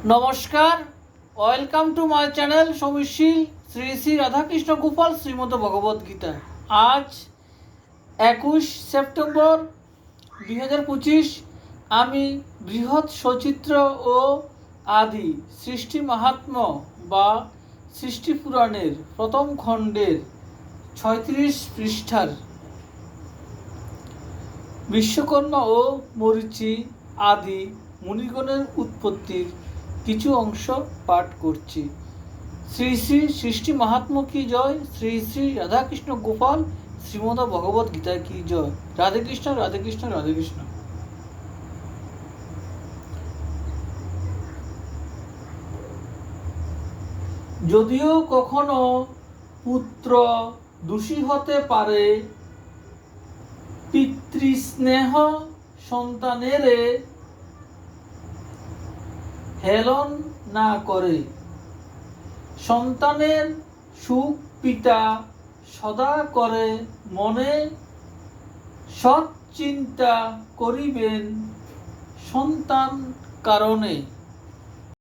নমস্কার, welcome to my channel সমীশীল শ্রী শ্রী রাধাকৃষ্ণ গোপাল শ্রীমদ ভগবদ গীতা। আজ 21 সেপ্টেম্বর 2025। আমি বৃহৎ সচিত্র ও আদি সৃষ্টি মাহাত্ম্য বা সৃষ্টি পুরাণের প্রথম খণ্ডের 36 পৃষ্ঠার বিশ্বকর্মা ও মরীচি আদি মুনিগণের উৎপত্তির কিছু অংশ পাঠ করছি। শ্রী শ্রী সৃষ্টি মাহাত্ম্য কি জয়, শ্রী শ্রী রাধাকৃষ্ণ গোপাল শ্রীমদ ভগবদ গীতা কি জয়। রাধে কৃষ্ণ, রাধে কৃষ্ণ, রাধে কৃষ্ণ। যদিও কখনো পুত্র দোষী হতে পারে, পিতৃস্নেহ সন্তানের হেলন না করে। সন্তানের সুখ পিতা সদা করে মনে, সৎ চিন্তা করিবেন সন্তান কারণে।